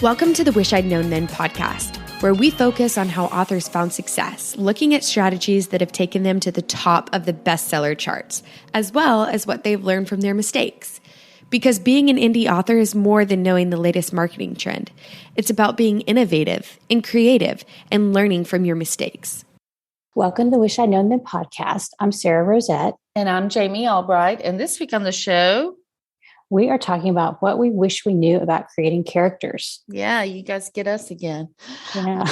Welcome to the Wish I'd Known Then podcast, where we focus on how authors found success, looking at strategies that have taken them to the top of the bestseller charts, as well as what they've learned from their mistakes. Because being an indie author is more than knowing the latest marketing trend. It's about being innovative and creative and learning from your mistakes. Welcome to the Wish I'd Known Then podcast. I'm Sarah Rosette. And I'm Jami Albright. And this week on the show, we are talking about what we wish we knew about creating characters. Yeah, you guys get us again. Yeah.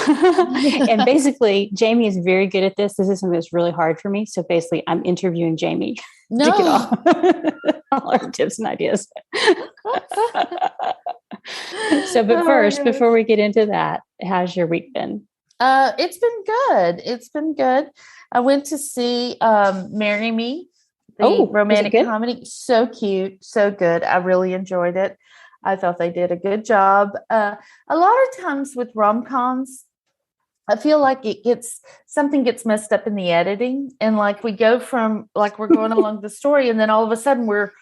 And basically, Jami is very good at this. This is something that's really hard for me. So basically, I'm interviewing Jami to get all our tips and ideas. But first, before we get into that, how's your week been? It's been good. It's been good. I went to see Marry Me. The romantic comedy. So cute, so good. I really enjoyed it. I thought they did a good job. A lot of times with rom-coms, I feel like something gets messed up in the editing. And like we go from like we're going along the story and then all of a sudden we're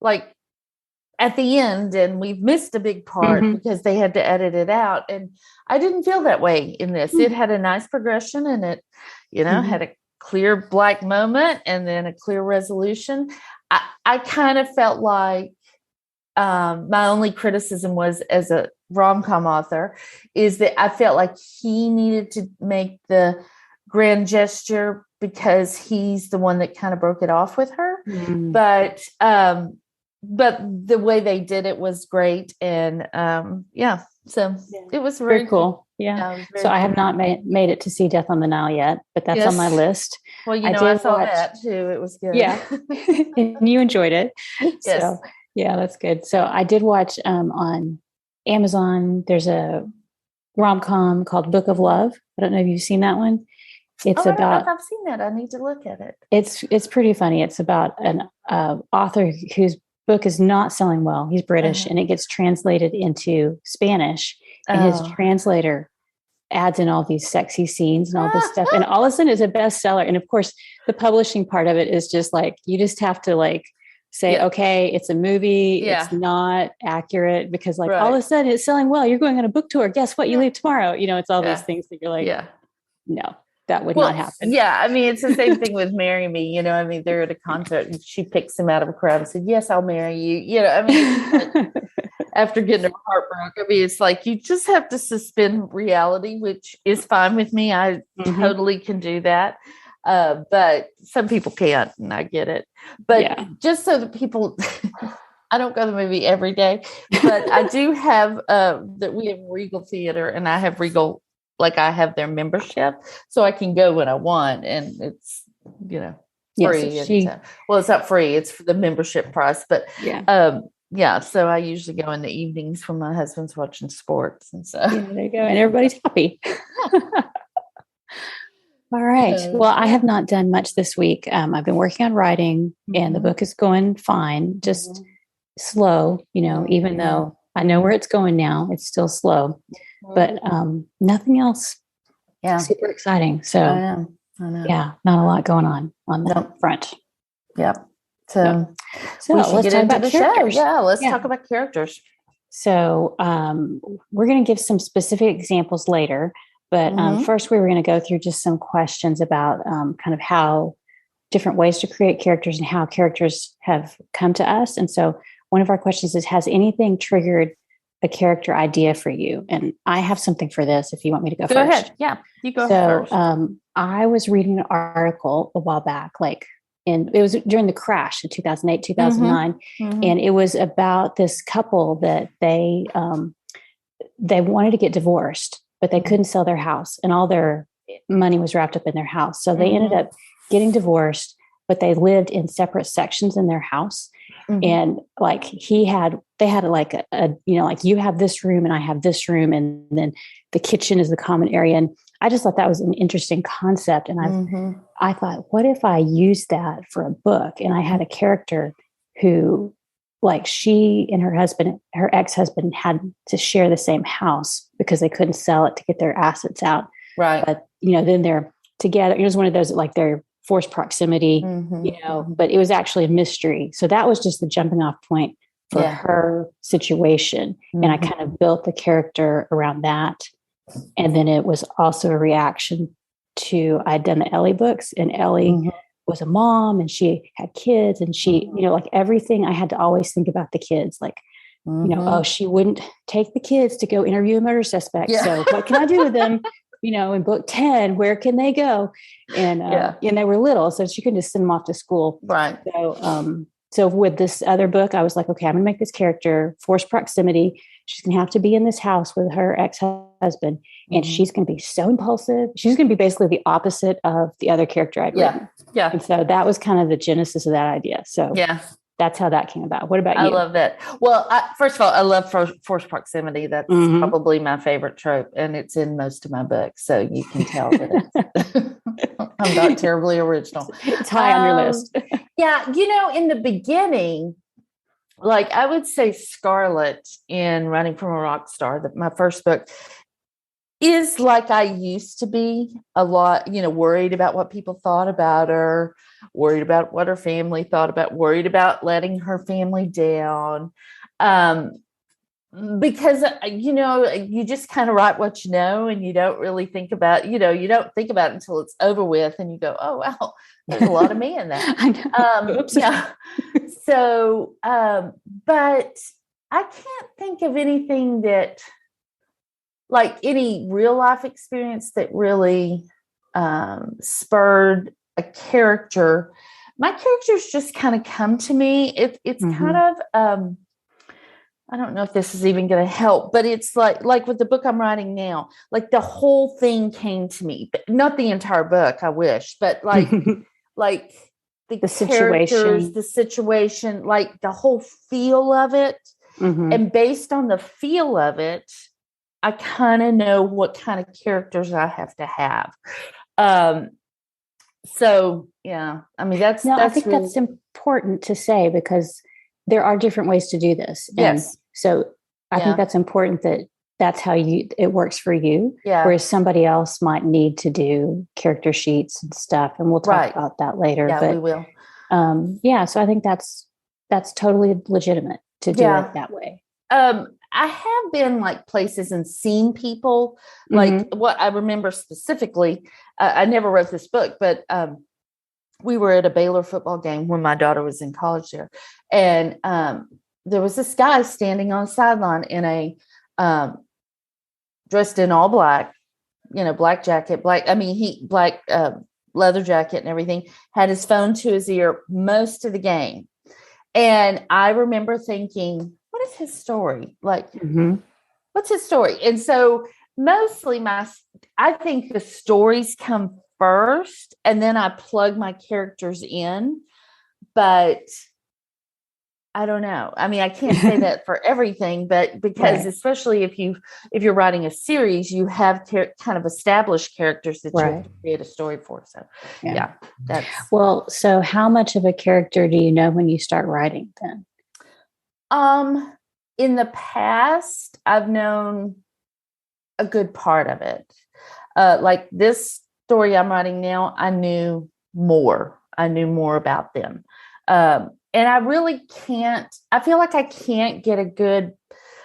like at the end and we've missed a big part because they had to edit it out. And I didn't feel that way in this. It had a nice progression and it, had a clear black moment and then a clear resolution. I kind of felt like my only criticism was as a rom-com author is that I felt like he needed to make the grand gesture because he's the one that kind of broke it off with her. But the way they did it was great. And it was very cool. Yeah. So I have not made it to see Death on the Nile yet, but that's on my list. Well, I saw that too. It was good. Yeah. And you enjoyed it. Yes. So yeah, that's good. So I did watch on Amazon. There's a rom-com called Book of Love. I don't know if you've seen that one. It's about. I've seen that. I need to look at it. It's pretty funny. It's about an author whose book is not selling well. He's British and it gets translated into Spanish and his translator adds in all these sexy scenes and all this stuff. And all of a sudden it's a bestseller. And of course the publishing part of it is just like, you just have to like say, okay, it's a movie. It's not accurate because all of a sudden it's selling well. You're going on a book tour. Guess what? You leave tomorrow. It's all these things that you're like, no. That would not happen. Yeah. I mean, it's the same thing with Marry Me. They're at a concert and she picks him out of a crowd and said, yes, I'll marry you. After getting her heart broke, it's like, you just have to suspend reality, which is fine with me. I totally can do that. But some people can't, and I get it. But just so that people, I don't go to the movie every day, but I do have, that we have Regal Theater and I have Regal, like I have their membership, so I can go when I want, and it's free. Well, it's not free; it's for the membership price. But so I usually go in the evenings when my husband's watching sports, and so there you go, and everybody's happy. All right. Well, I have not done much this week. I've been working on writing, and the book is going fine, just slow. Even though I know where it's going now, it's still slow. But nothing else super exciting. So I know. Yeah, not a lot going on that front. Yep. So let's talk about characters. Yeah, let's talk about characters. So we're going to give some specific examples later. But first we were going to go through just some questions about kind of how different ways to create characters and how characters have come to us. And so one of our questions is, has anything triggered a character idea for you? And I have something for this if you want me to go first. Go ahead. Yeah, you go first. I was reading an article a while back, and it was during the crash of 2008, 2009. And it was about this couple that they wanted to get divorced, but they couldn't sell their house and all their money was wrapped up in their house. So they ended up getting divorced, but they lived in separate sections in their house. And they had like you have this room and I have this room. And then the kitchen is the common area. And I just thought that was an interesting concept. And I thought, what if I used that for a book? And I had a character who she and her husband, her ex-husband, had to share the same house because they couldn't sell it to get their assets out. Right. But, then they're together. It was one of those they're forced proximity, but it was actually a mystery. So that was just the jumping off point for her situation. And I kind of built the character around that. And then it was also a reaction to, I'd done the Ellie books, and Ellie was a mom and she had kids, and she, like everything, I had to always think about the kids, like, oh, she wouldn't take the kids to go interview a murder suspect. Yeah. So what can I do with them? In book 10, where can they go? And, and they were little, so she couldn't just send them off to school. Right. So with this other book, I was like, okay, I'm going to make this character forced proximity. She's going to have to be in this house with her ex-husband, and she's going to be so impulsive. She's going to be basically the opposite of the other character I'd written. Yeah. And so that was kind of the genesis of that idea. So that's how that came about. What about you? I love that. Well, first of all, I love forced proximity. That's probably my favorite trope, and it's in most of my books. So you can tell that I'm not terribly original. It's high on your list. Yeah. In the beginning, like I would say Scarlett in Running from a Rock Star, that my first book, is like I used to be a lot, worried about what people thought about her, worried about what her family thought about, worried about letting her family down. Because, you just kind of write what you know, and you don't really think about, you don't think about it until it's over with, and you go, oh, wow, there's a lot of me in that. I know. Yeah. So, but I can't think of anything that, like any real life experience that really spurred a character. My characters just kind of come to me. It's kind of, I don't know if this is even going to help, but it's like with the book I'm writing now, like the whole thing came to me, but not the entire book, I wish, but like the situation, the situation, like the whole feel of it. And based on the feel of it, I kind of know what kind of characters I have to have. So yeah, I mean, I think really, that's important to say, because there are different ways to do this. Yes. And so I think that's important, that's how it works for you. Yeah. Whereas somebody else might need to do character sheets and stuff. And we'll talk about that later. Yeah, but we will. So I think that's totally legitimate to do it that way. I have been like places and seen people, like what I remember specifically, I never wrote this book, but we were at a Baylor football game when my daughter was in college there. And there was this guy standing on the sideline in a dressed in all black, black jacket, black leather jacket and everything, had his phone to his ear most of the game. And I remember thinking, what is his story? Like, what's his story? And so mostly I think the stories come first, and then I plug my characters in, but I don't know. I mean, I can't say that for everything, but because especially if you're writing a series, you have kind of established characters that you have to create a story for. So that's so how much of a character do you know when you start writing then? In the past, I've known a good part of it. Like this story I'm writing now, I knew more about them. And I really I feel like I can't get a good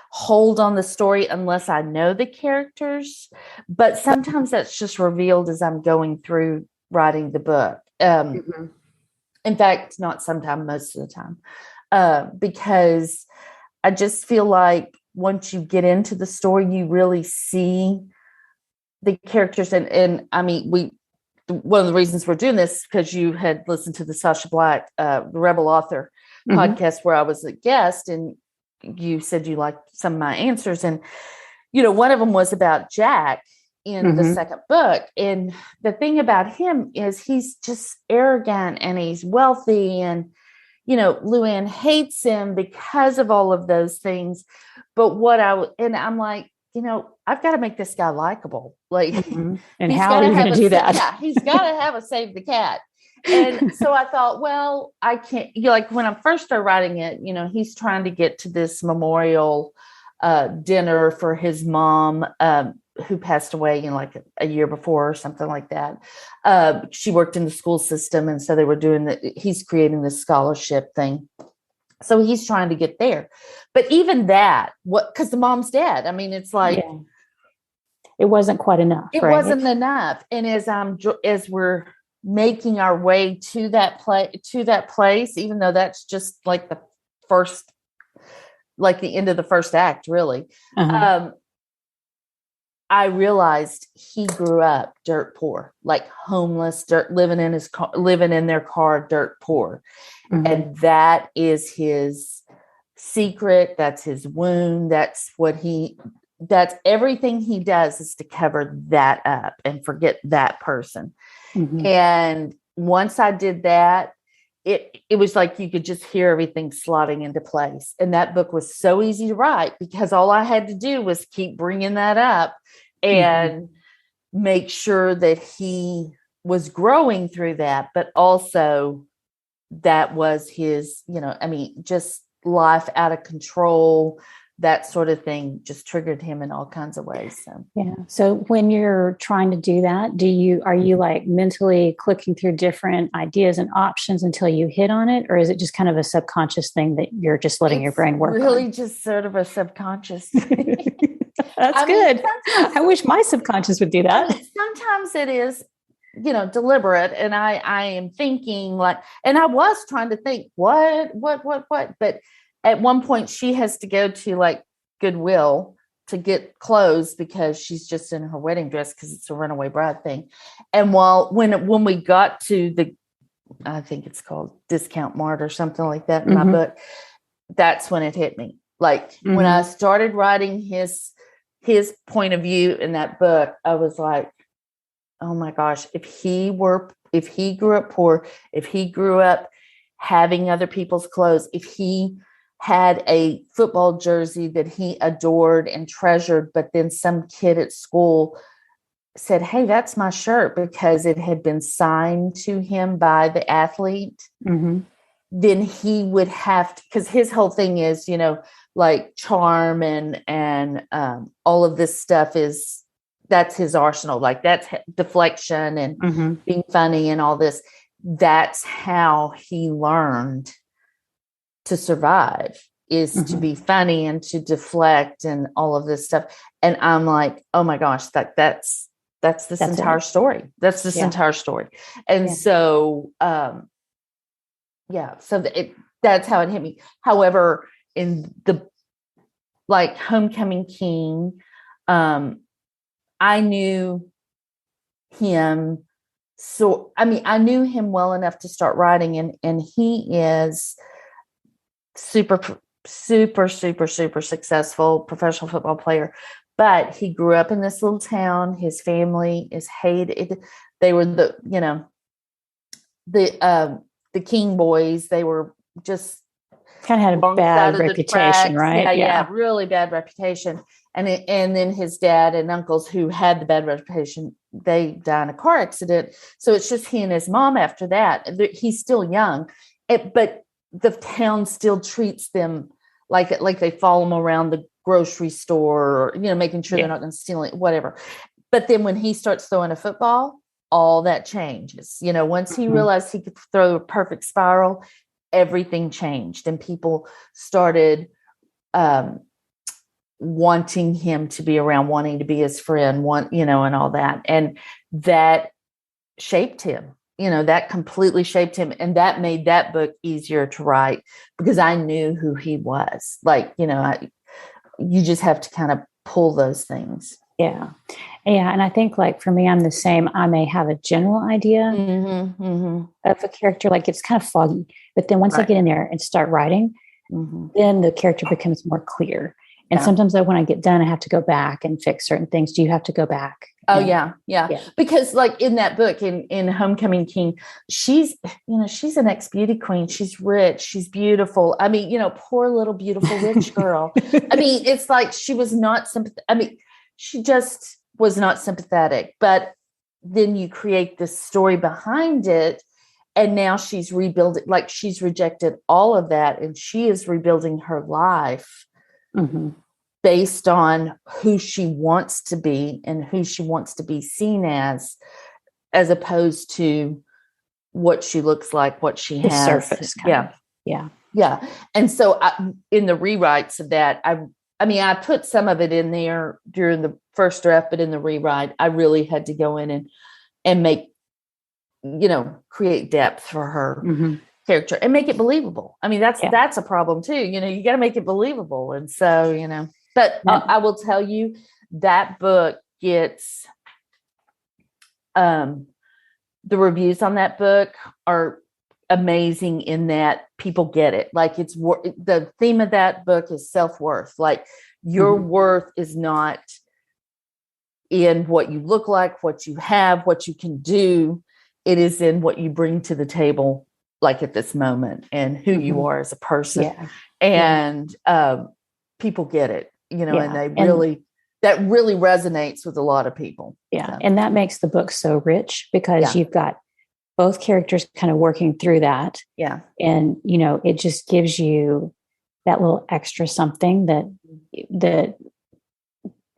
hold on the story unless I know the characters, but sometimes that's just revealed as I'm going through writing the book. In fact, not sometimes, most of the time, because I just feel like once you get into the story, you really see the characters. And I mean, one of the reasons we're doing this is because you had listened to the Sasha Black, the Rebel Author podcast, where I was a guest, and you said you liked some of my answers. And, one of them was about Jack in the second book. And the thing about him is he's just arrogant and he's wealthy, and, Luann hates him because of all of those things. But I'm like, I've got to make this guy likable. Like, and how are you going to do that? Yeah, he's got to have a save the cat. And so I thought, well, I can't, like when I first started writing it, he's trying to get to this memorial dinner for his mom, who passed away, like a year before or something like that. She worked in the school system. And so they were he's creating this scholarship thing. So he's trying to get there. But even that, because the mom's dead. I mean, it's like, it wasn't quite enough. It wasn't enough. And as we're making our way to that place, even though that's just like the first, like the end of the first act, really, I realized he grew up dirt poor, like homeless, living in their car, dirt poor. And that is his secret. That's his wound. That's everything he does is to cover that up and forget that person. And once I did that, it was like you could just hear everything slotting into place. And that book was so easy to write because all I had to do was keep bringing that up and make sure that he was growing through that, but also that was his, just life out of control, that sort of thing just triggered him in all kinds of ways. So. Yeah. So when you're trying to do that, are you like mentally clicking through different ideas and options until you hit on it? Or is it just kind of a subconscious thing that you're just letting your brain work really on? Just sort of a subconscious thing. That's good. I wish my subconscious would do that. Sometimes it is, deliberate. And I am thinking like, and I was trying to think what, but at one point she has to go to like Goodwill to get clothes because she's just in her wedding dress because it's a runaway bride thing. And when we got to I think it's called Discount Mart or something like that in my book, that's when it hit me. Like when I started writing his point of view in that book, I was like, oh my gosh, if he grew up poor, if he grew up having other people's clothes, if he had a football jersey that he adored and treasured, but then some kid at school said, hey, that's my shirt because it had been signed to him by the athlete, then he would have to, because his whole thing is, like charm and all of this stuff that's his arsenal. Like that's deflection and being funny and all this. That's how he learned to survive, is to be funny and to deflect and all of this stuff. And I'm like, oh my gosh, that's this entire story. That's this entire story. And so, so that's how it hit me. However, in the like Homecoming King, I knew him. So, I knew him well enough to start writing, and he is super successful professional football player, but he grew up in this little town. His family is hated. They were the King boys. They were just kind of had a bad reputation, right? Yeah, really bad reputation. And then his dad and uncles who had the bad reputation, they died in a car accident. So it's just he and his mom after that. He's still young, but the town still treats them like they follow them around the grocery store, or, making sure they're not going to steal it, whatever. But then when he starts throwing a football, all that changes. Once he realized he could throw a perfect spiral, everything changed, and people started wanting him to be around, wanting to be his friend, and all that. And that shaped him. That completely shaped him. And that made that book easier to write because I knew who he was. Like, you just have to kind of pull those things. Yeah. Yeah. And I think like for me, I'm the same. I may have a general idea of a character, like it's kind of foggy, but then once I get in there and start writing, then the character becomes more clear. And sometimes when I get done, I have to go back and fix certain things. Do you have to go back? Oh, yeah. Because like in that book, in Homecoming King, she's an ex-beauty queen. She's rich. She's beautiful. Poor little beautiful rich girl. It's like she was not sympathetic. She just was not sympathetic. But then you create this story behind it. And now she's rebuilding, like she's rejected all of that. And she is rebuilding her life based on who she wants to be and who she wants to be seen as opposed to what she looks like, what she has. Surface. Yeah. Yeah. And so in the rewrites of that, I put some of it in there during the first draft, but in the rewrite, I really had to go in and make, create depth for her character and make it believable. I mean, that's a problem too. You got to make it believable. And so, but I will tell you that book gets, the reviews on that book are amazing in that people get it. Like the theme of that book is self-worth. Like your worth is not in what you look like, what you have, what you can do. It is in what you bring to the table, like at this moment, and who you are as a person. Yeah. And people get it, and that really resonates with a lot of people. Yeah. So. And that makes the book so rich because you've got both characters kind of working through that. Yeah. And, it just gives you that little extra something that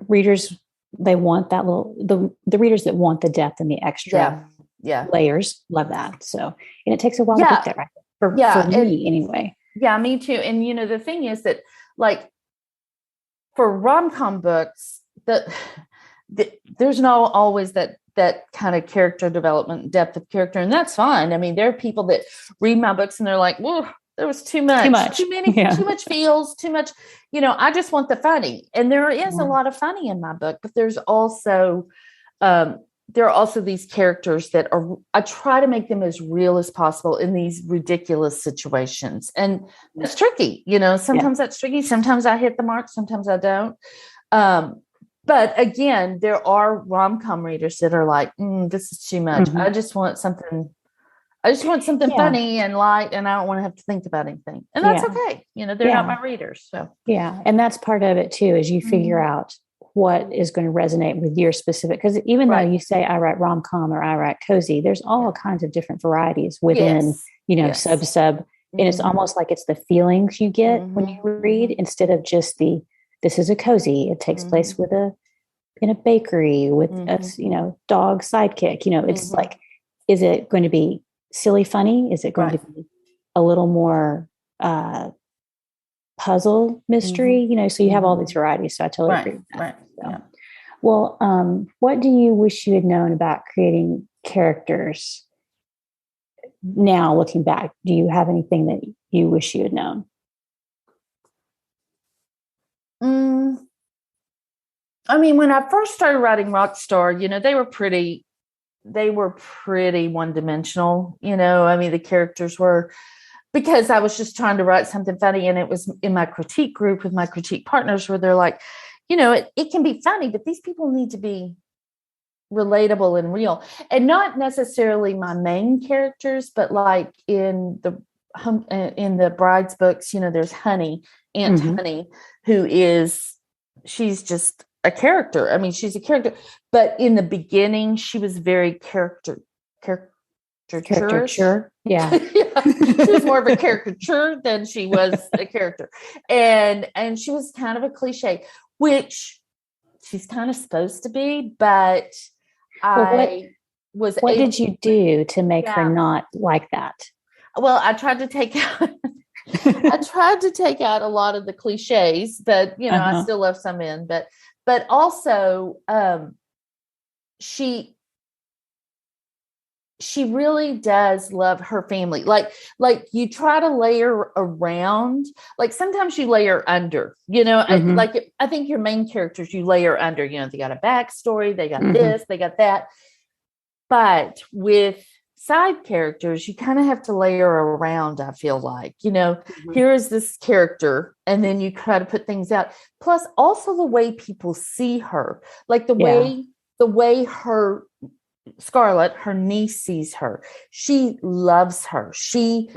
readers, they want that little, the readers that want the depth and the extra layers love that. So, and it takes a while to get that right for me anyway. Yeah, me too. And, the thing is that like for rom-com books, there's not always that kind of character development, depth of character. And that's fine. I mean, there are people that read my books and they're like, whoa, there was too much, too much feels, too much, I just want the funny. And there is a lot of funny in my book, but there's also, there are also these characters that I try to make them as real as possible in these ridiculous situations. And it's tricky, sometimes that's tricky. Sometimes I hit the mark. Sometimes I don't. But again, there are rom-com readers that are like, this is too much. I just want something funny and light, and I don't want to have to think about anything. And that's okay. They're not my readers. So yeah. And that's part of it too, is you figure out what is going to resonate with your specific, because even though you say I write rom-com or I write cozy, there's all kinds of different varieties within, sub, and it's almost like it's the feelings you get when you read instead of just this is a cozy. It takes place in a bakery with a, dog sidekick. It's like, is it going to be silly, funny? Is it going to be a little more puzzle mystery? So you have all these varieties. So I totally agree with that. Right. So. Yeah. Well, what do you wish you had known about creating characters? Now, looking back, do you have anything that you wish you had known? I mean, when I first started writing Rockstar, they were pretty one-dimensional. I mean, the characters were, because I was just trying to write something funny, and it was in my critique group with my critique partners where they're like, it can be funny, but these people need to be relatable and real, and not necessarily my main characters, but like in the Bride's books, there's Honey, Aunt Honey, she's just a character. I mean, she's a character, but in the beginning, she was very caricature. Yeah. She was more of a caricature than she was a character. And she was kind of a cliche, which she's kind of supposed to be, but what did you do to make her not like that? Well, I tried to take out a lot of the cliches, but I still left some in, but also she really does love her family. Like you try to layer around, like sometimes you layer under, I think your main characters, you layer under, they got a backstory, they got this, they got that. But with side characters, you kind of have to layer around, I feel like, here is this character, and then you try to put things out. Plus also the way people see her, like the way her Scarlett, her niece, sees her. She loves her. She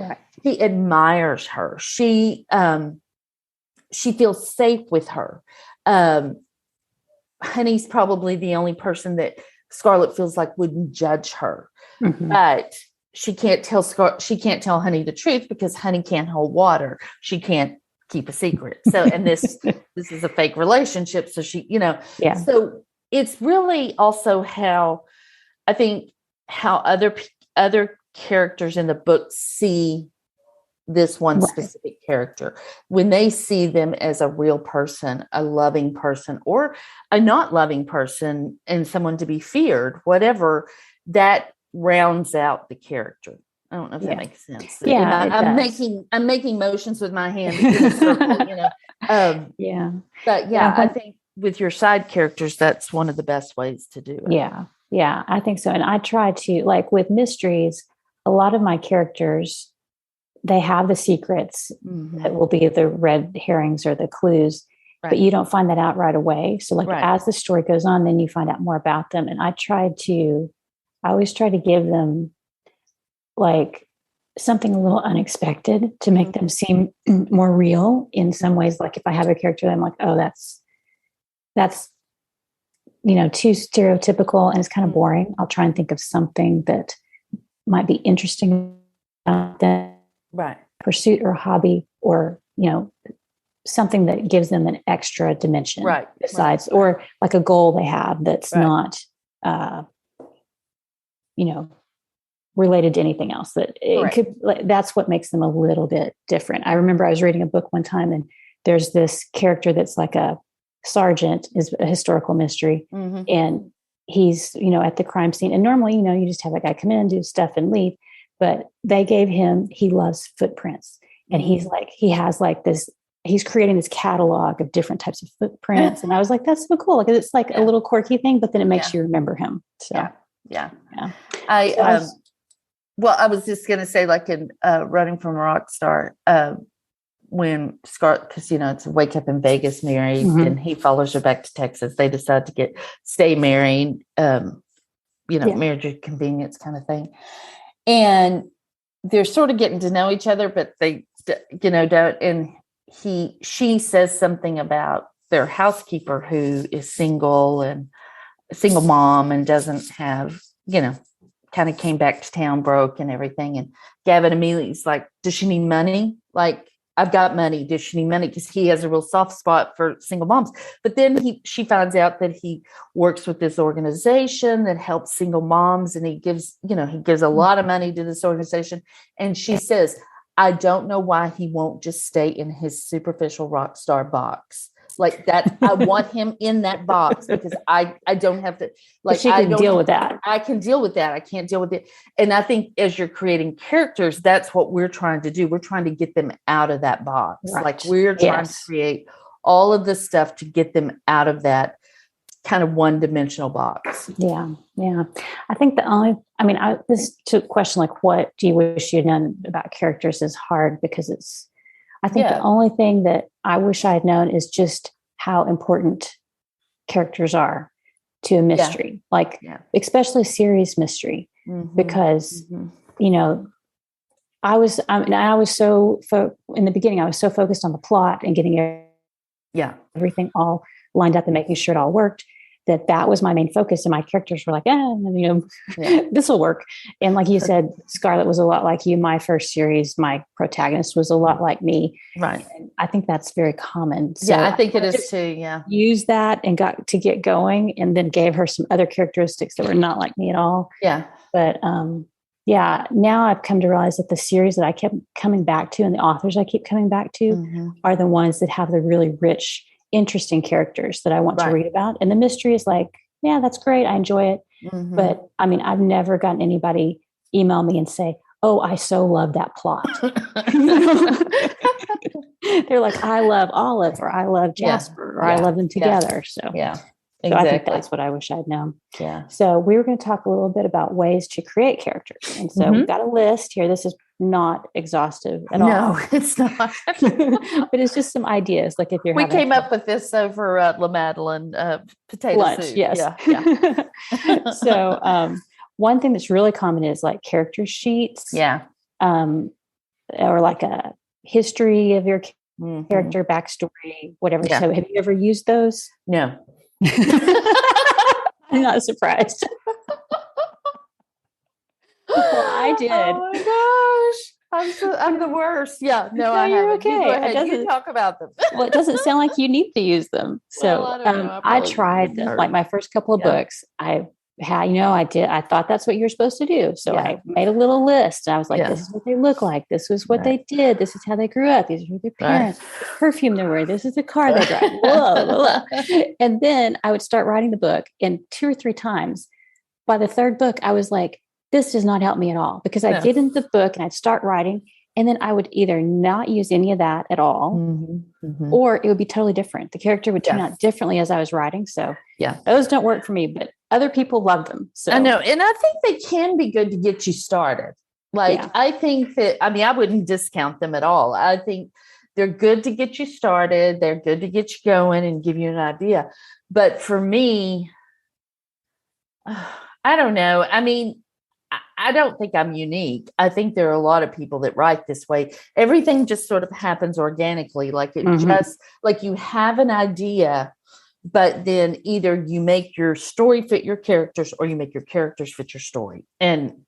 admires her. She feels safe with her. Honey's probably the only person that Scarlett feels like wouldn't judge her. But she can't tell Honey the truth because Honey can't hold water. She can't keep a secret. So, and this is a fake relationship. So so it's really also how I think how other characters in the book see this one specific character. When they see them as a real person, a loving person, or a not loving person, and someone to be feared, whatever, that rounds out the character. I don't know if that makes sense. Yeah, I'm making motions with my hand in a circle, But I think with your side characters, that's one of the best ways to do it. Yeah, I think so. And I try to, like with mysteries, a lot of my characters, they have the secrets that will be the red herrings or the clues, but you don't find that out right away. So as the story goes on, then you find out more about them. And I always try to give them like something a little unexpected to make them seem more real in some ways. Like if I have a character that I'm like, oh, that's, too stereotypical and it's kind of boring. I'll try and think of something that might be interesting about them. Right. Pursuit or hobby, or, something that gives them an extra dimension besides, or like a goal they have that's not, related to anything else, that it could, that's what makes them a little bit different. I remember I was reading a book one time and there's this character that's like a sergeant, is a historical mystery. And he's, at the crime scene. And normally, you just have that guy come in, do stuff and leave. But they gave him, he loves footprints. And he's creating this catalog of different types of footprints. And I was like, that's so cool. Like, it's like a little quirky thing, but then it makes you remember him. So, I was just going to say, like in Running from a Rock Star, when Scar, because, it's Wake Up in Vegas married and he follows her back to Texas, they decide to stay married, marriage of convenience kind of thing. And they're sort of getting to know each other, but they, don't. And she says something about their housekeeper who is single and a single mom and doesn't have, kind of came back to town broke and everything. And Gavin immediately is like, does she need money? Like, I've got money. Does she need money? Because he has a real soft spot for single moms. But then she finds out that he works with this organization that helps single moms, and he gives a lot of money to this organization. And she says, I don't know why he won't just stay in his superficial rock star box. Like that, I want him in that box because I don't have to, like, she can deal with that. I can deal with that. I can't deal with it. And I think as you're creating characters, that's what we're trying to do. We're trying to get them out of that box. Right. Like we're trying to create all of the stuff to get them out of that kind of one-dimensional box. Yeah. I think this question, like, what do you wish you'd known about characters, is hard because I think the only thing that I wish I had known is just how important characters are to a mystery, especially serious mystery, because, I was so, in the beginning, I was so focused on the plot and getting everything all lined up and making sure it all worked, that was my main focus. And my characters were like, this will work. And like you said, Scarlett was a lot like you. My first series, my protagonist was a lot like me. Right. And I think that's very common. So I think it is too. Yeah. Use that and got to get going, and then gave her some other characteristics that were not like me at all. Yeah. But, now I've come to realize that the series that I kept coming back to and the authors I keep coming back to are the ones that have the really rich, interesting characters that I want to read about. And the mystery is like, yeah, that's great. I enjoy it. But I've never gotten anybody email me and say, oh, I so love that plot. They're like, I love Olive, or I love Jasper, or I love them together. So So I think that's what I wish I'd known. Yeah. So we were going to talk a little bit about ways to create characters. And so we've got a list here. This is not exhaustive at all. No, it's not. But it's just some ideas. Like if you're we came up with this over La Madeleine potato lunch, soup. Yes. Yeah. So one thing that's really common is like character sheets. Yeah. Or like a history of your character, backstory, whatever. Yeah. So have you ever used those? No. I'm not surprised. Well, I did. Oh my gosh. I'm the worst. Yeah. No, I you're haven't. okay. You go ahead. You talk about them. Well, it doesn't sound like you need to use them. So Well, I don't know. I tried them. Like my first couple of books, I I thought that's what you're supposed to do. So I made a little list. And I was like, this is what they look like. This was what they did. This is how they grew up. These are their parents. The perfume they're wearing. This is the car they drive. Whoa, whoa. And then I would start writing the book, and 2 or 3 times by the 3rd book, I was like, this does not help me at all, because I'd get into the book and I'd start writing, and then I would either not use any of that at all, or it would be totally different. The character would turn out differently as I was writing. So those don't work for me, but other people love them. So I know. And I think they can be good to get you started. I think that, I wouldn't discount them at all. I think they're good to get you started. They're good to get you going and give you an idea. But for me, I don't know. I don't think I'm unique. I think there are a lot of people that write this way. Everything just sort of happens organically. Just like you have an idea, but then either you make your story fit your characters, or you make your characters fit your story. And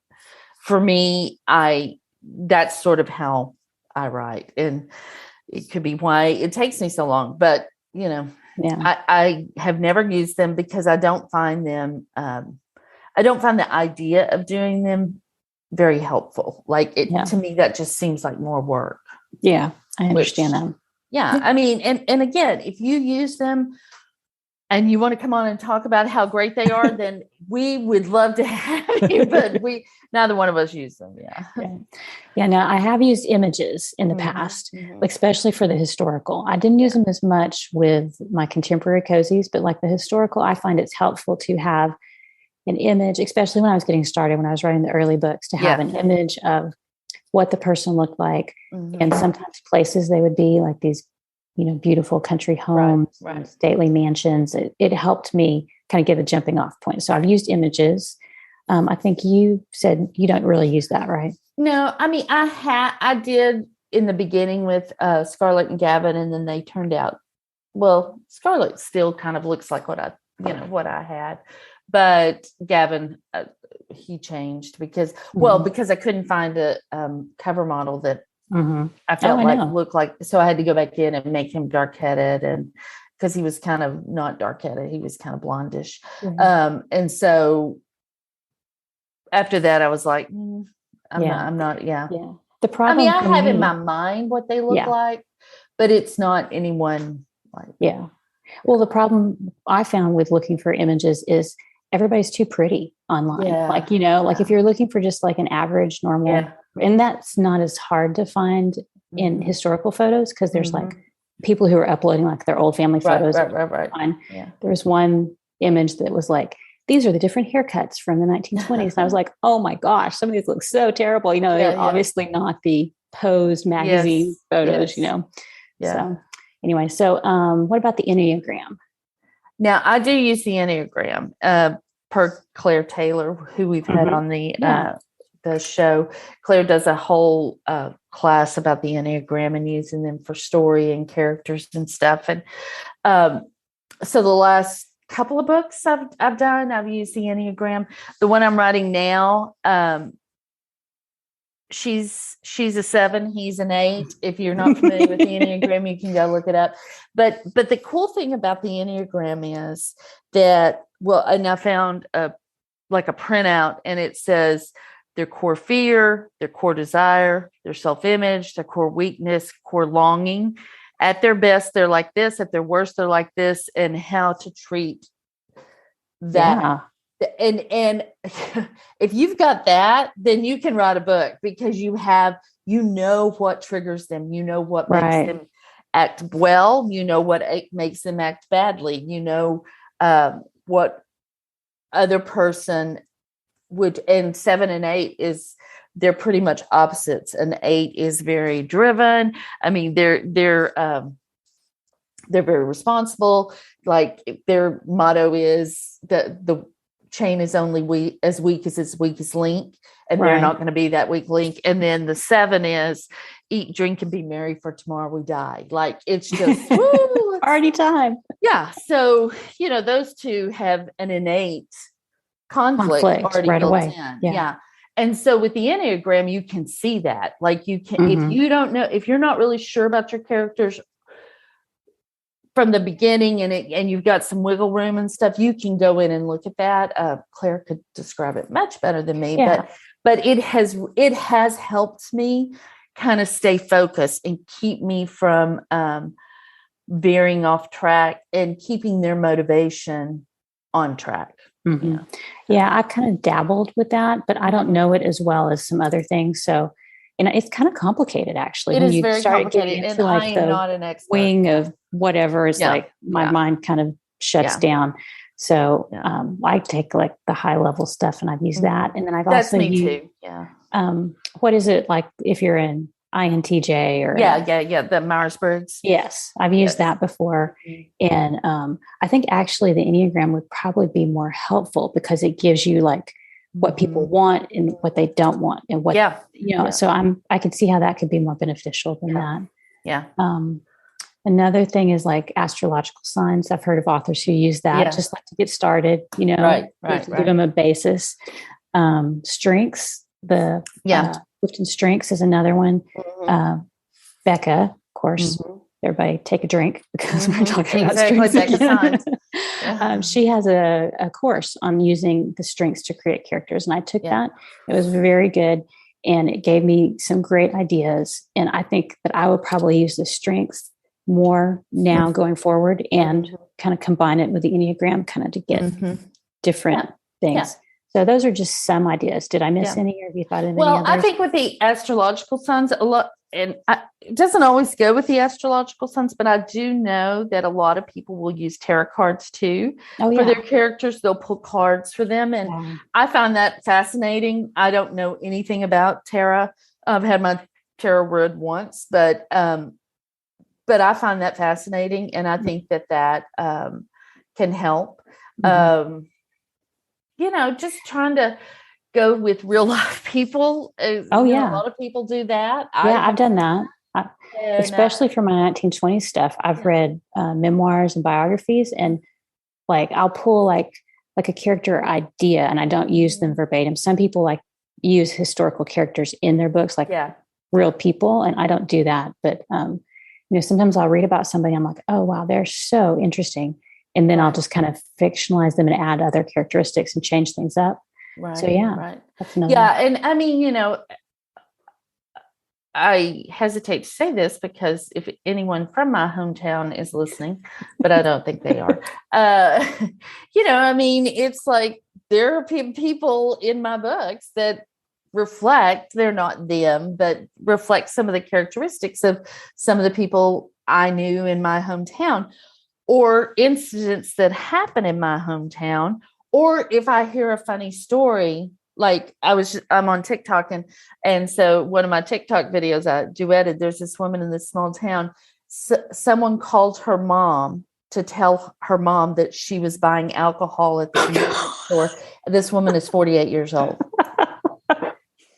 for me, that's sort of how I write. And it could be why it takes me so long, but I have never used them because I don't find them, I don't find the idea of doing them very helpful. To me, that just seems like more work. Yeah, I understand that. Yeah. And again, if you use them and you want to come on and talk about how great they are, then we would love to have you, but neither one of us use them. Yeah. Now I have used images in the past, especially for the historical. I didn't use them as much with my contemporary cozies, but like the historical, I find it's helpful to have an image, especially when I was getting started, when I was writing the early books, to have an image of what the person looked like. And sometimes places they would be, like these, beautiful country homes, stately mansions. It helped me kind of give a jumping off point. So I've used images. I think you said you don't really use that, right? No, I did in the beginning with Scarlett and Gavin, and then they turned out, Scarlett still kind of looks like what I had. But Gavin, he changed because I couldn't find a cover model that I felt looked like. So I had to go back in and make him dark-headed, and because he was kind of not dark-headed, he was kind of blondish. And so after that, I was like, I'm not. Yeah. The problem. I have in my mind what they look like, but it's not anyone like. Yeah. Well, the problem I found with looking for images is everybody's too pretty online. Like if you're looking for just like an average, normal, and that's not as hard to find in historical photos, because there's like people who are uploading like their old family photos. Right. Yeah. There was one image that was like, these are the different haircuts from the 1920s. And I was like, oh my gosh, some of these look so terrible. They're obviously not the posed magazine photos, Yeah. So anyway, what about the Enneagram? Now, I do use the Enneagram per Claire Taylor, who we've had on the show. Claire does a whole class about the Enneagram and using them for story and characters and stuff. And so the last couple of books I've done, I've used the Enneagram. The one I'm writing now, she's a 7, he's an 8. If you're not familiar with the Enneagram, you can go look it up. But the cool thing about the Enneagram is that, and I found a printout, and it says their core fear, their core desire, their self-image, their core weakness, core longing. At their best, they're like this. At their worst, they're like this, and how to treat that. Yeah. And if you've got that, then you can write a book, because you know what triggers them. You know what makes them act well. You know what makes them act badly. You know what other person would. And 7 and 8 they're pretty much opposites. An 8 is very driven. They're very responsible. Like, their motto is that the chain is only as weak as its weakest link, and they're not going to be that weak link. And then the 7 is eat, drink, and be merry, for tomorrow we die. Like, it's just party time. Yeah. So, those two have an innate conflict already right built away. In. Yeah. And so with the Enneagram, you can see that. Like, you can, if you don't know, if you're not really sure about your characters, from the beginning and you've got some wiggle room and stuff, you can go in and look at that. Claire could describe it much better than me, but it has helped me kind of stay focused and keep me from veering off track and keeping their motivation on track. Mm-hmm. Yeah, I kind of dabbled with that, but I don't know it as well as some other things. So, and it's kind of complicated, actually. It when is you very start complicated, getting into and like I am the not an expert. Wing of whatever is like my mind kind of shuts down. So I take like the high level stuff and I've used that, and then I've also used too. Yeah. What is it like if you're in INTJ or the Myers-Briggs? Yes, I've used that before, and I think actually the Enneagram would probably be more helpful because it gives you like what people want and what they don't want, and what So I can see how that could be more beneficial than that. Yeah. Another thing is like astrological signs. I've heard of authors who use that just like to get started. Right. Give them a basis. Strengths. Clifton Strengths is another one. Becca, of course. Everybody take a drink because we're talking about strengths. She has a course on using the strengths to create characters, and I took that. It was very good, and it gave me some great ideas. And I think that I would probably use the strengths more now going forward, and kind of combine it with the Enneagram, kind of to get different things. So those are just some ideas. Did I miss any, or have you thought of any others? I think with the astrological signs, a lot, and it doesn't always go with the astrological signs, but I do know that a lot of people will use tarot cards too for their characters. They'll pull cards for them, and I find that fascinating. I don't know anything about tarot. I've had my tarot read once, but I find that fascinating, and I think that can help. Just trying to go with real life people. A lot of people do that. I've done that. Especially for my 1920s stuff. I've read memoirs and biographies, and like I'll pull like a character idea, and I don't use them verbatim. Some people like use historical characters in their books, like real people, and I don't do that. But sometimes I'll read about somebody, I'm like, oh wow, they're so interesting. And then I'll just kind of fictionalize them and add other characteristics and change things up. Right. So that's another. Yeah. And I mean, I hesitate to say this because if anyone from my hometown is listening, but I don't think they are, I mean, it's like there are people in my books that reflect, they're not them, but reflect some of the characteristics of some of the people I knew in my hometown, or incidents that happen in my hometown. Or if I hear a funny story, like I'm on TikTok, and so one of my TikTok videos I duetted, there's this woman in this small town. Someone called her mom to tell her mom that she was buying alcohol at the convenience store. This woman is 48 years old.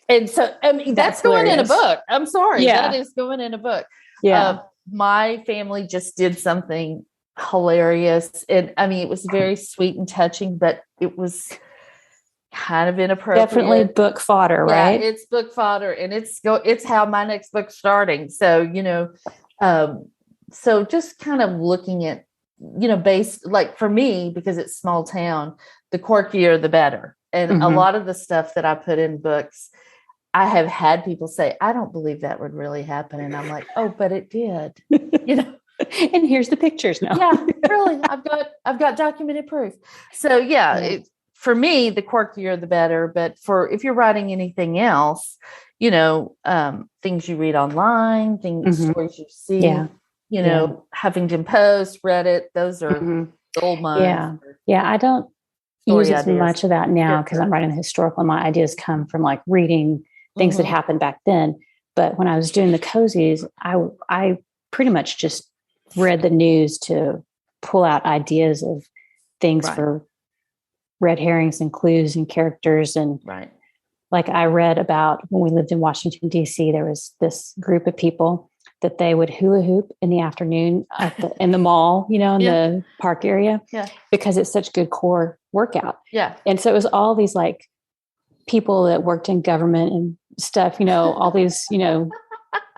And so, I mean, that's going in a book. I'm sorry. That is going in a book. Yeah. My family just did something hilarious. And I mean, it was very sweet and touching, but it was kind of inappropriate. Definitely book fodder, right? Yeah, it's book fodder, and it's how my next book's starting. So, so just kind of looking at, based, like for me, because it's small town, the quirkier, the better. And a lot of the stuff that I put in books, I have had people say, I don't believe that would really happen. And I'm like, oh, but it did, And here's the pictures now. Yeah, really. I've got documented proof. So for me, the quirkier, the better. But if you're writing anything else, things you read online, stories you see, Huffington Post, Reddit, those are gold mines. Yeah. I don't use as much of that now because I'm writing the historical, and my ideas come from like reading things that happened back then. But when I was doing the cozies, I pretty much just read the news to pull out ideas of things for red herrings and clues and characters. And like I read about when we lived in Washington, D.C., there was this group of people that they would hula hoop in the afternoon in the mall, in the park area, because it's such good core workout. Yeah. And so it was all these like people that worked in government and stuff, all these,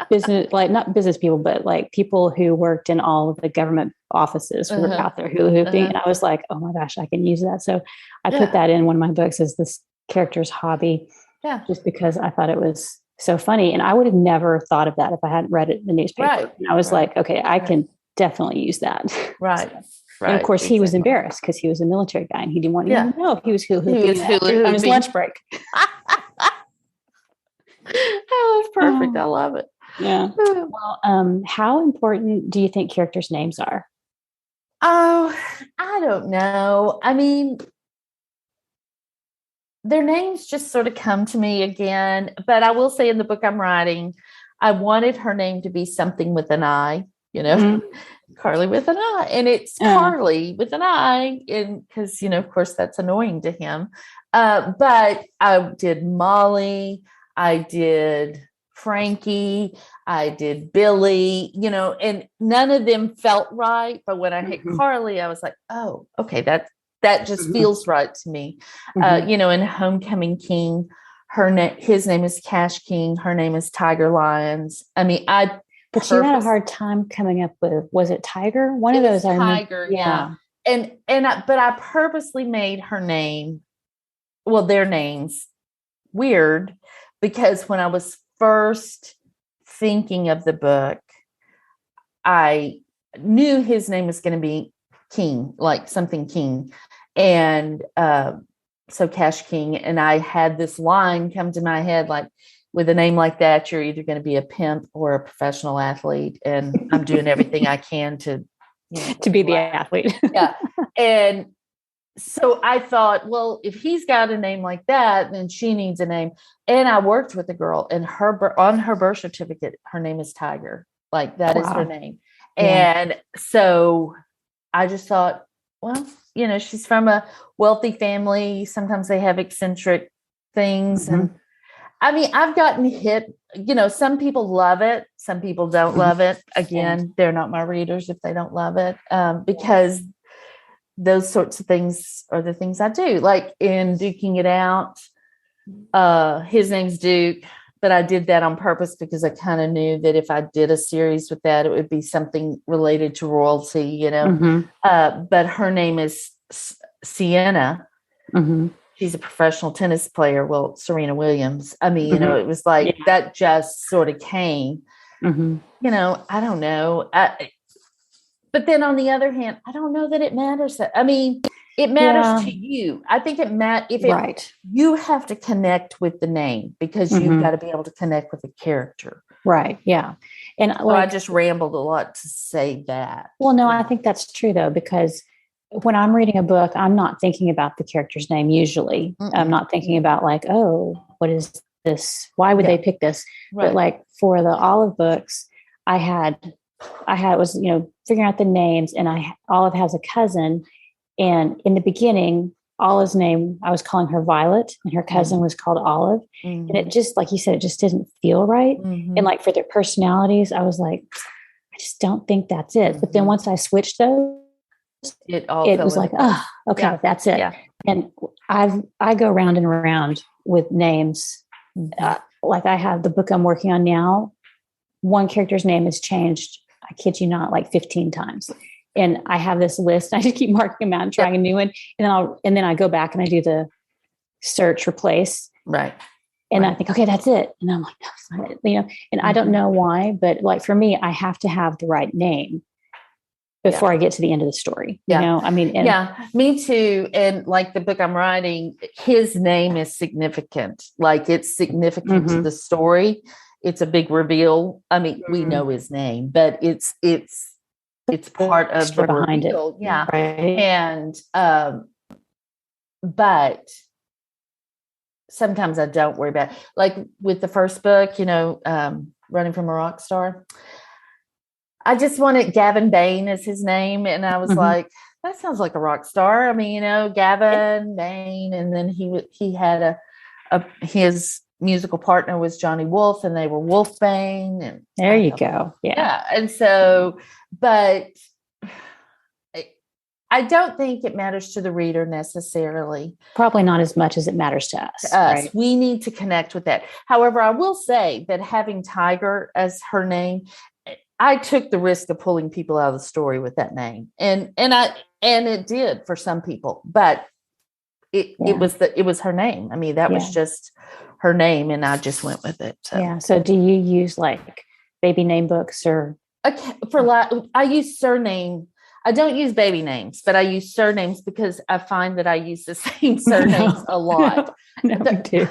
business, like not business people, but like people who worked in all of the government offices who were out there hula hooping. And I was like, oh my gosh, I can use that. So I put that in one of my books as this character's hobby, just because I thought it was so funny. And I would have never thought of that if I hadn't read it in the newspaper. Right. And I was like, okay, I can definitely use that. Right. And of course, he was embarrassed because he was a military guy and he didn't want anyone to know he was hula hooping on his lunch break. Oh, that's perfect. I love it. Yeah. Well, how important do you think characters' names are? Oh, I don't know. I mean, their names just sort of come to me again. But I will say in the book I'm writing, I wanted her name to be something with an I, Carly with an I. And it's Carly with an I. And because, of course, that's annoying to him. But I did Molly. I did Frankie, I did Billy, and none of them felt right. But when I hit Carly, I was like, oh, okay, that just feels right to me. In Homecoming King, his name is Cash King, her name is Tiger Lions. I mean, but you had a hard time coming up with, was it Tiger? One of those. Tiger, yeah. But I purposely made her name, their names weird, because when I was first thinking of the book, I knew his name was going to be King, like something King. And so Cash King. And I had this line come to my head, like, with a name like that, you're either going to be a pimp or a professional athlete. And I'm doing everything I can to be the athlete. Yeah. And so I thought, well, if he's got a name like that, then she needs a name. And I worked with a girl, and on her birth certificate, her name is Tiger. Like that is her name. Yeah. And so I just thought, well, she's from a wealthy family. Sometimes they have eccentric things. And I mean, I've gotten hit, some people love it. Some people don't love it. Again, they're not my readers if they don't love it, because those sorts of things are the things I do. Like in Duking It Out, his name's Duke, but I did that on purpose because I kind of knew that if I did a series with that, it would be something related to royalty, but her name is Sienna. She's a professional tennis player. Well, Serena Williams. I mean, it was like that just sort of came, I don't know. But then on the other hand, I don't know that it matters. I mean, it matters to you. I think it matters you have to connect with the name, because you've got to be able to connect with the character. Right. Yeah. And I just rambled a lot to say that. Well, no, I think that's true though, because when I'm reading a book, I'm not thinking about the character's name. Usually I'm not thinking about like, oh, what is this? Why would they pick this? Right. But like for the Olive books, I was, figuring out the names, and Olive has a cousin, and in the beginning, Olive's name, I was calling her Violet, and her cousin was called Olive. And it just, like you said, it just didn't feel right. And like for their personalities, I was like, I just don't think that's it. But then once I switched those, it was like, oh, okay, that's it. Yeah. And I go round and around with names. Like I have the book I'm working on now. One character's name has changed, I kid you not, like 15 times. And I have this list. I just keep marking them out and trying a new one. And then I go back and I do the search, replace. Right. And I think, okay, that's it. And I'm like, no, it's not it. And I don't know why, but like for me, I have to have the right name before I get to the end of the story. You know, I mean, me too. And like the book I'm writing, his name is significant. Like it's significant to the story. It's a big reveal. I mean, we know his name, but it's part of the behind reveal. It. Yeah. Right. And, but sometimes I don't worry about it. Like with the first book, Running from a Rock Star, I just wanted Gavin Bain as his name. And I was like, that sounds like a rock star. I mean, Gavin Bain. And then he had his musical partner was Johnny Wolf, and they were Wolfbane. And there you go. Yeah. And so, but I don't think it matters to the reader necessarily. Probably not as much as it matters to us. Right? We need to connect with that. However, I will say that having Tiger as her name, I took the risk of pulling people out of the story with that name, and it did for some people, but it was her name. I mean, that was just her name, and I just went with it. So. Yeah. So, do you use like baby name books or? I use surname. I don't use baby names, but I use surnames because I find that I use the same surnames a lot. No, we do.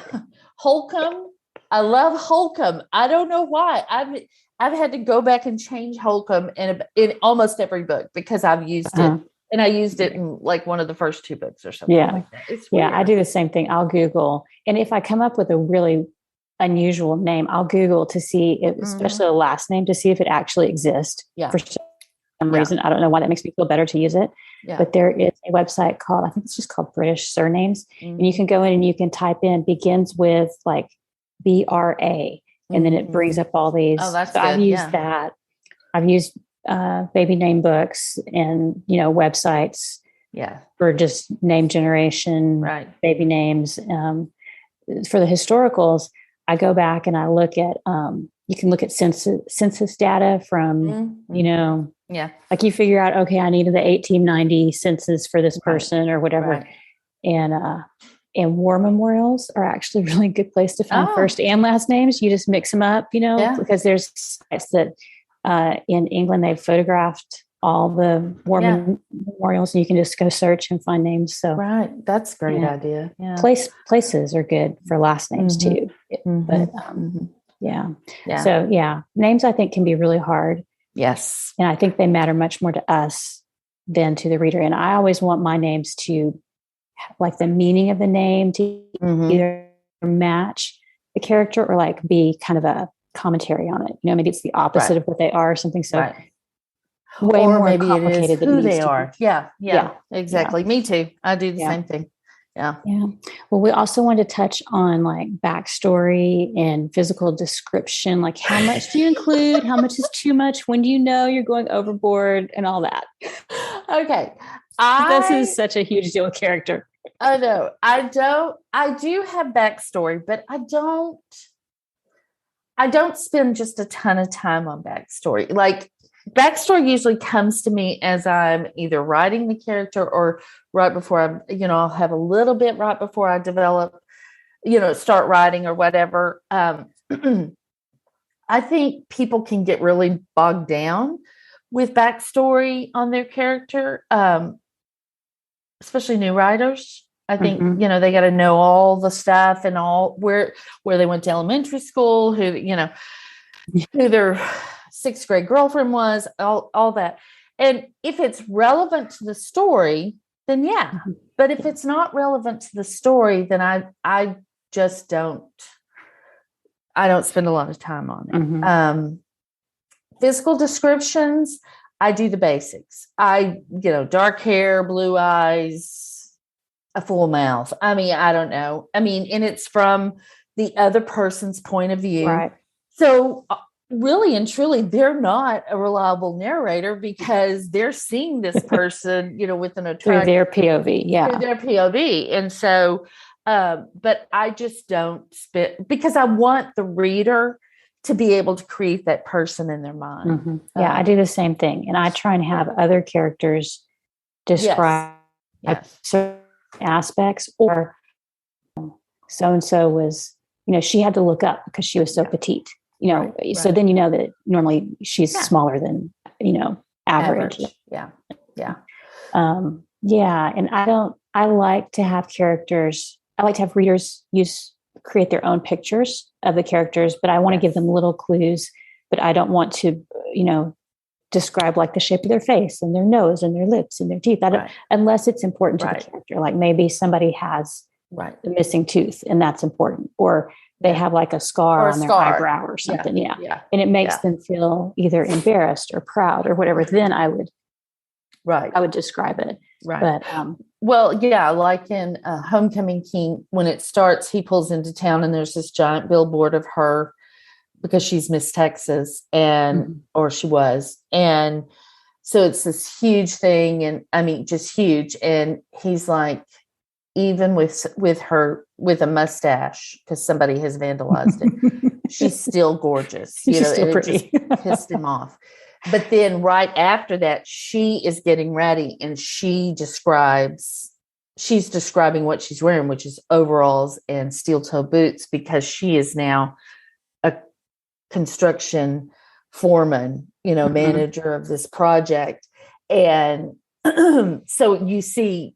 Holcomb. I love Holcomb. I don't know why. I've had to go back and change Holcomb in almost every book because I've used it. And I used it in like one of the first 2 books or something like that. It's weird. I do the same thing. I'll Google. And if I come up with a really unusual name, I'll Google to see, especially a last name, to see if it actually exists. Yeah. For some reason. I don't know why that makes me feel better to use it. Yeah. But there is a website called, I think it's just called British Surnames. And you can go in and you can type in, begins with like BRA. And then it brings up all these. Oh, that's so good. I've used that. I've used baby name books and, websites for just name generation, baby names. For the historicals, I go back and I look at, you can look at census data from, like you figure out, okay, I needed the 1890 census for this person or whatever. Right. And war memorials are actually a really good place to find first and last names. You just mix them up, because there's sites that in England, they've photographed all the war memorials, and you can just go search and find names. So that's a great idea. Yeah. Places are good for last names too. But So names I think can be really hard. Yes. And I think they matter much more to us than to the reader. And I always want my names to, like, the meaning of the name to either match the character or like be kind of a commentary on it. Maybe it's the opposite of what they are or something. So way or more maybe complicated it is than who it needs they to are. be. Yeah, exactly. Me too. I do the same thing. Yeah. Well, we also wanted to touch on like backstory and physical description. Like, how much do you include? How much is too much? When do you know you're going overboard and all that? Okay. This is such a huge deal with character. I know. I do have backstory, but I don't spend just a ton of time on backstory. Like, backstory usually comes to me as I'm either writing the character or right before I'll have a little bit right before I develop, start writing or whatever. I think people can get really bogged down with backstory on their character, especially new writers. I think, they got to know all the stuff and all where they went to elementary school, who their 6th grade girlfriend was, all that. And if it's relevant to the story, then but if it's not relevant to the story, then I just don't spend a lot of time on it. Physical descriptions, I do the basics. Dark hair, blue eyes, a full mouth. I mean, I don't know. I mean, and it's from the other person's point of view. Right. So really and truly, they're not a reliable narrator because they're seeing this person, with an attractive through their POV. Yeah. Through their POV. And so, but I just don't because I want the reader to be able to create that person in their mind. Yeah, I do the same thing. And I try and have other characters describe certain aspects, or so-and-so was, she had to look up because she was so petite, so then that normally she's smaller than, average. Yeah. And I like to have characters, I like to have readers create their own pictures of the characters, but I want to give them little clues, but I don't want to, describe like the shape of their face and their nose and their lips and their teeth. I don't, unless it's important to the character. Like maybe somebody has a missing tooth and that's important, or they have like a scar on their eyebrow or something. Yeah. And it makes them feel either embarrassed or proud or whatever. Then I would describe it. Right. But, like in Homecoming King, when it starts, he pulls into town and there's this giant billboard of her because she's Miss Texas or she was. And so it's this huge thing. And I mean, just huge. And he's like, even with a mustache, because somebody has vandalized it, she's still gorgeous. She's still pretty. It just pissed him off. But then right after that, she is getting ready and she's describing what she's wearing, which is overalls and steel toe boots, because she is now a construction foreman, manager of this project. And so you see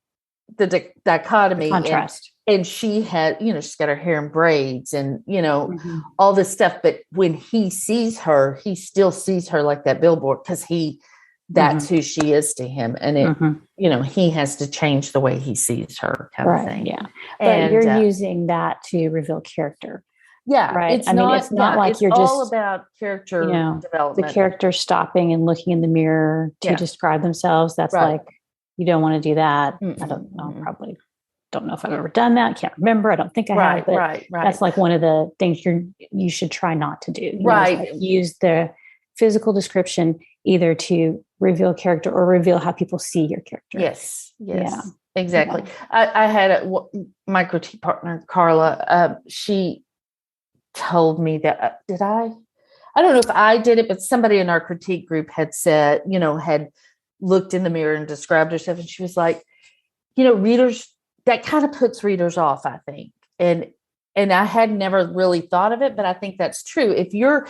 the dichotomy, the contrast. And she had, she's got her hair in braids and, all this stuff. But when he sees her, he still sees her like that billboard, because that's who she is to him. And it, he has to change the way he sees her kind of thing. Yeah. But you're using that to reveal character. Yeah. Right. It's not like it's you're all just about character development. The character stopping and looking in the mirror to describe themselves. That's like, you don't want to do that. I don't know. Probably don't know if I've ever done that. Can't remember. I don't think I have. But right. That's like one of the things you should try not to do. Use the physical description either to reveal character or reveal how people see your character. Yes. Yeah. Exactly. Yeah. I had my critique partner, Carla. She told me that, did I don't know if I did it, but somebody in our critique group had said, had looked in the mirror and described herself. And she was like, readers, that kind of puts readers off, I think. And I had never really thought of it, but I think that's true. If your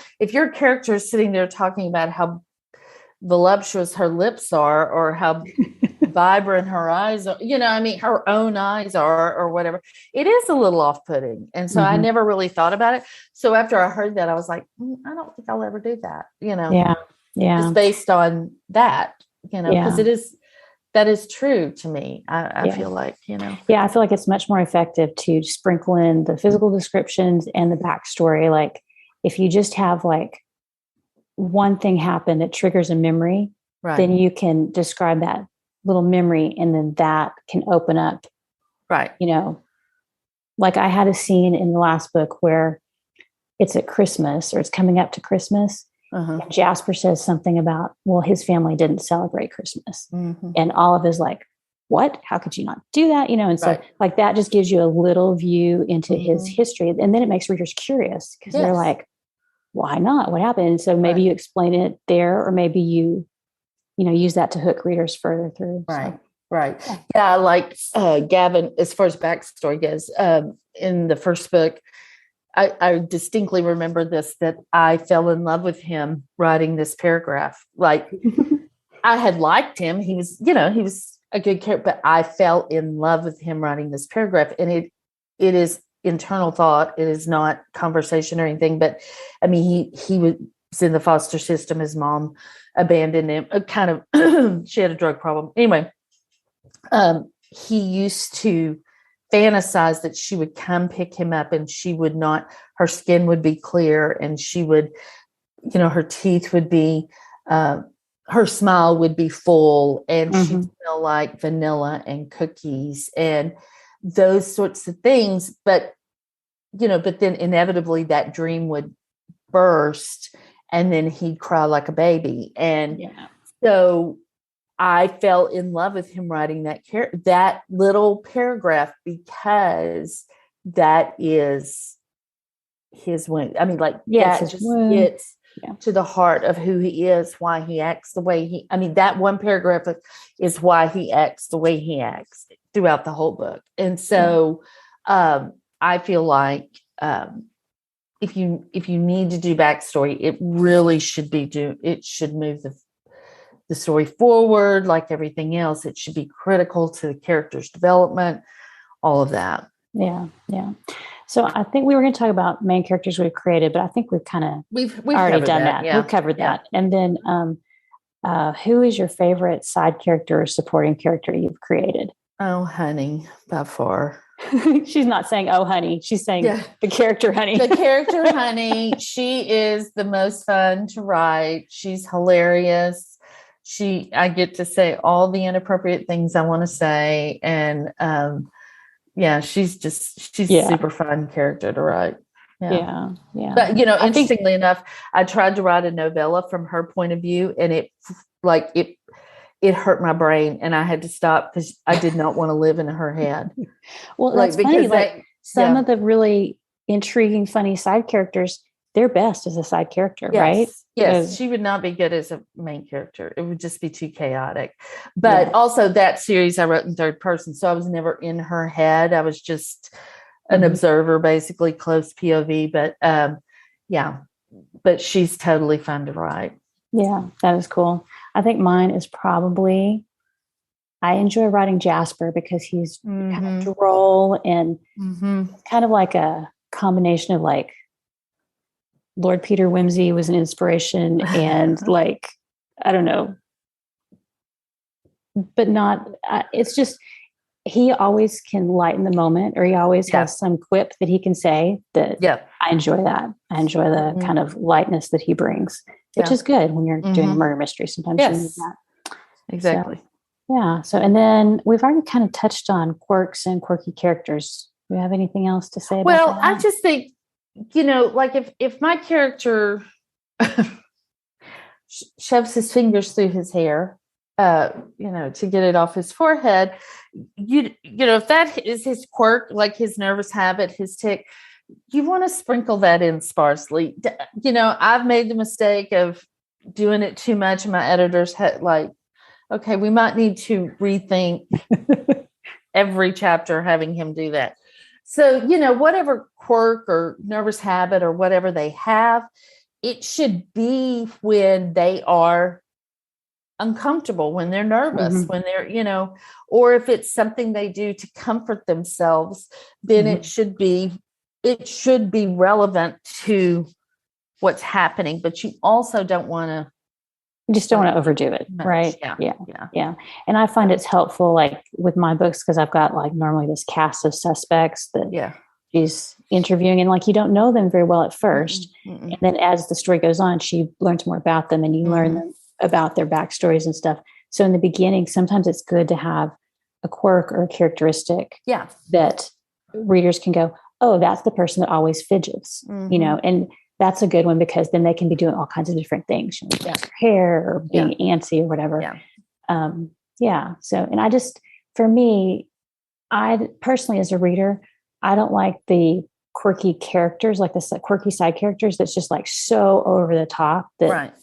character is sitting there talking about how voluptuous her lips are, or how vibrant her eyes are, her own eyes are, or whatever, it is a little off-putting. And so I never really thought about it. So after I heard that, I was like, I don't think I'll ever do that, Yeah. Just based on that, because that is true to me. I feel like, Yeah, I feel like it's much more effective to sprinkle in the physical descriptions and the backstory. Like if you just have like one thing happen that triggers a memory, then you can describe that little memory, and then that can open up. Right. Like I had a scene in the last book where it's at Christmas, or it's coming up to Christmas. And Jasper says something about, well, his family didn't celebrate Christmas. And Olive is like, what? How could you not do that? And so like that just gives you a little view into his history. And then it makes readers curious, because they're like, why not? What happened? And so maybe you explain it there, or maybe you use that to hook readers further through. Right. So. Right. Yeah. Like Gavin, as far as backstory goes, in the first book, I distinctly remember this, that I fell in love with him writing this paragraph. Like I had liked him. He was, he was a good character, but I fell in love with him writing this paragraph. And it is internal thought. It is not conversation or anything, but I mean, he was in the foster system. His mom abandoned him, she had a drug problem. Anyway, he used to fantasize that she would come pick him up, and her skin would be clear, and she would, her teeth would be, her smile would be full, and she'd smell like vanilla and cookies and those sorts of things. But then inevitably that dream would burst, and then he'd cry like a baby. And so I fell in love with him writing that little paragraph, because that is his wound. I mean, like, that just gets to the heart of who he is, why he acts the way that one paragraph is why he acts the way he acts throughout the whole book. And so I feel like if you need to do backstory, it really should it should move the story forward. Like everything else, it should be critical to the character's development, all of that. Yeah. So I think we were going to talk about main characters we've created, but I think we've already done that. Yeah. We've covered that. And then who is your favorite side character or supporting character you've created? Oh, honey, by far. She's not saying, oh, honey. She's saying the character, honey. The character, honey. She is the most fun to write. She's hilarious. I get to say all the inappropriate things I want to say. And she's a super fun character to write. Yeah. But, interestingly enough, I tried to write a novella from her point of view, and like it hurt my brain, and I had to stop because I did not want to live in her head. Well, that's funny. Like some of the really intriguing, funny side characters, they're best as a side character, right? Yes, she would not be good as a main character. It would just be too chaotic. But also that series I wrote in third person, so I was never in her head. I was just an observer, basically, close POV. But but she's totally fun to write. Yeah, that is cool. I think mine is probably, I enjoy writing Jasper because he's kind of droll and kind of like a combination of like Lord Peter Wimsey was an inspiration and like, I don't know, but not, it's just, he always can lighten the moment, or he always has some quip that he can say that I enjoy that. I enjoy the kind of lightness that he brings, which is good when you're doing a murder mystery. Sometimes you need that. Exactly. So, and then we've already kind of touched on quirks and quirky characters. Do you have anything else to say about that? I just think, like if my character shoves his fingers through his hair, to get it off his forehead, if that is his quirk, like his nervous habit, his tic, you want to sprinkle that in sparsely. I've made the mistake of doing it too much, and my editors had like, okay, we might need to rethink every chapter having him do that. So, whatever quirk or nervous habit or whatever they have, it should be when they are uncomfortable, when they're nervous, when they're, or if it's something they do to comfort themselves, then it should be relevant to what's happening. But you also don't want to, you just don't want to overdo it. Right. Yeah. And I find it's helpful, like with my books, because I've got like normally this cast of suspects that she's interviewing, and like, you don't know them very well at first. And then as the story goes on, she learns more about them, and you learn them about their backstories and stuff. So in the beginning, sometimes it's good to have a quirk or a characteristic that readers can go, oh, that's the person that always fidgets, and that's a good one, because then they can be doing all kinds of different things, their hair or being antsy or whatever. So, and for me, I personally, as a reader, I don't like the quirky characters, like the quirky side characters that's just like so over the top that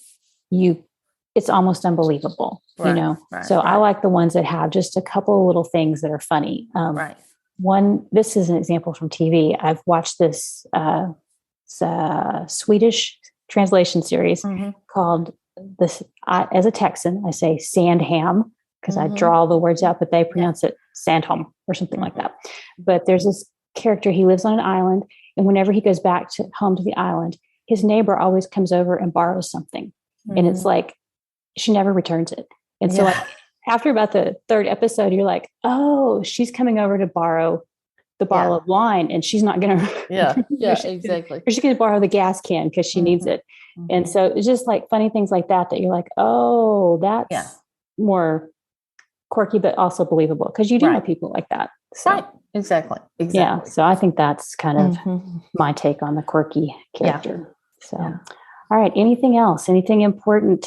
it's almost unbelievable, So I like the ones that have just a couple of little things that are funny. This is an example from TV. I've watched this Swedish translation series called this. As a Texan, I say Sandham because I draw all the words out, but they pronounce it Sandholm or something like that. But there's this character. He lives on an island, and whenever he goes back home to the island, his neighbor always comes over and borrows something, and it's like she never returns it. And so, like, after about the third episode, you're like, oh, she's coming over to borrow the bottle of wine, and she's not going to. Exactly. Or she's going to borrow the gas can because she needs it. And so it's just like funny things like that you're like, oh, that's more quirky, but also believable, because you do know people like that. So, Exactly. Yeah. So I think that's kind of my take on the quirky character. So, all right. Anything else? Anything important?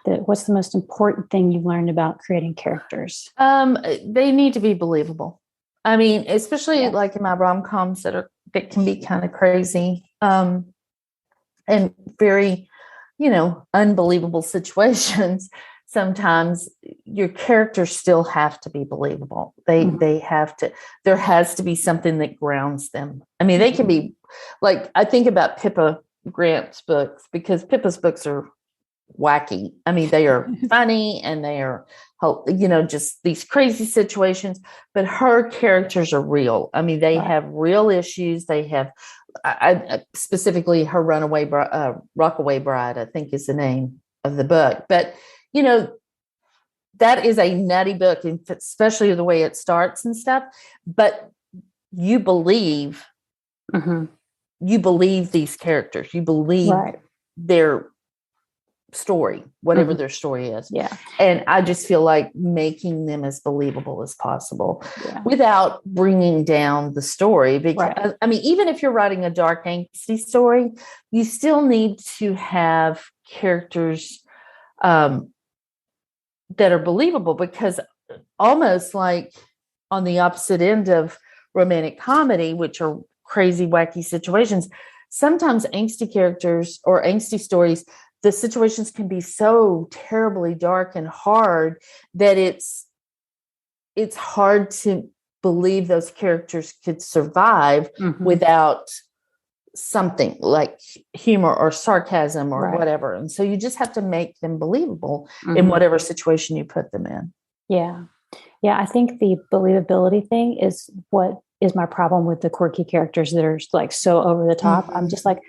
What's the most important thing you've learned about creating characters? They need to be believable. I mean, especially like in my rom-coms that can be kind of crazy, and very, unbelievable situations. Sometimes your characters still have to be believable. They have to, there has to be something that grounds them. I mean, they can be like, I think about Pippa Grant's books, because Pippa's books are wacky. I mean, they are funny, and they are, just these crazy situations, but her characters are real. I mean, they have real issues. They have, specifically her Rockaway Bride, I think is the name of the book. But, that is a nutty book, especially the way it starts and stuff. But you believe these characters. You believe their story, whatever their story is. And I just feel like making them as believable as possible without bringing down the story. Because I mean, even if you're writing a dark, angsty story, you still need to have characters that are believable, because almost like on the opposite end of romantic comedy, which are crazy, wacky situations, sometimes angsty characters or angsty stories, the situations can be so terribly dark and hard that it's hard to believe those characters could survive without something like humor or sarcasm or whatever. And so you just have to make them believable in whatever situation you put them in. Yeah. Yeah. I think the believability thing is what is my problem with the quirky characters that are like so over the top. I'm just like,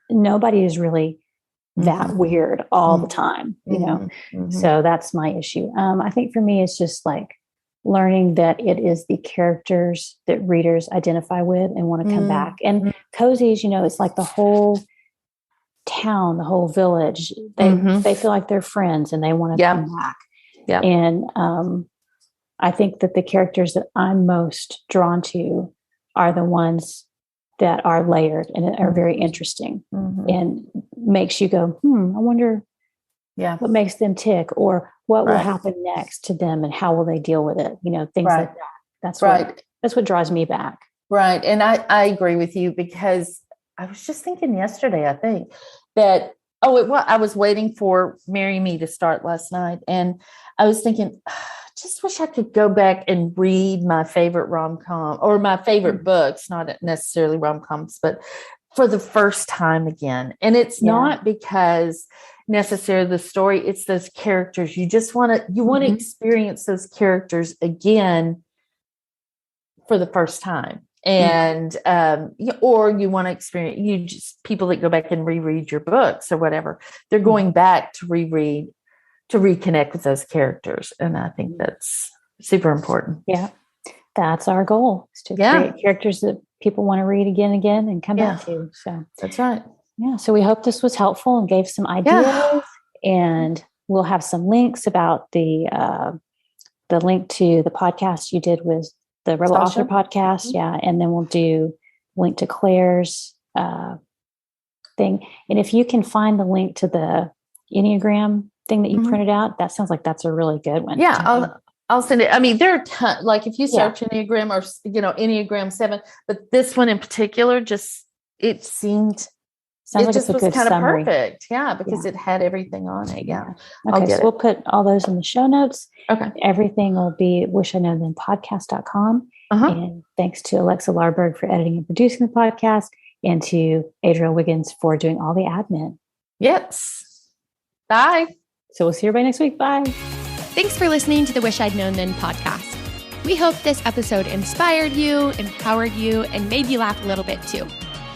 nobody is really that weird all the time, you know? So that's my issue. I think for me, it's just like learning that it is the characters that readers identify with and want to come back. And cozies, you know, it's like the whole town, the whole village, they feel like they're friends and they want to come back. Yeah. And I think that the characters that I'm most drawn to are the ones that are layered and are very interesting and makes you go, I wonder what makes them tick, or what will happen next to them and how will they deal with it? You know, things like that. That's what draws me back. Right. And I agree with you, because I was just thinking yesterday, I think that, I was waiting for Marry Me to start last night. And I was thinking, just wish I could go back and read my favorite rom-com or my favorite books, not necessarily rom-coms, but for the first time again. And it's not because necessarily the story, it's those characters. You just want to experience those characters again for the first time. And, or you want to experience, people that go back and reread your books or whatever, they're going back to reread, to reconnect with those characters. And I think that's super important. Yeah. That's our goal, is to create characters that people want to read again and again and come back to. So that's right. Yeah. So we hope this was helpful and gave some ideas, and we'll have some links about the link to the podcast you did with the Rebel Author podcast. Yeah. And then we'll do link to Claire's thing. And if you can find the link to the Enneagram thing that you printed out, that sounds like that's a really good one. Yeah. I'll send it. I mean, there are tons, like if you search Enneagram or, Enneagram 7, but this one in particular, it seemed, sounds like it's a good kind summary. Of perfect. Yeah. Because it had everything on it. Yeah. Okay. So we'll put all those in the show notes. Okay. Everything will be wishiknowthenpodcast.com. And thanks to Alexa Larberg for editing and producing the podcast, and to Adriel Wiggins for doing all the admin. Yes. Bye. So we'll see everybody next week. Bye. Thanks for listening to the Wish I'd Known Then podcast. We hope this episode inspired you, empowered you, and made you laugh a little bit too.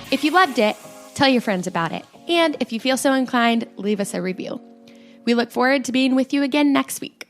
If you loved it, tell your friends about it. And if you feel so inclined, leave us a review. We look forward to being with you again next week.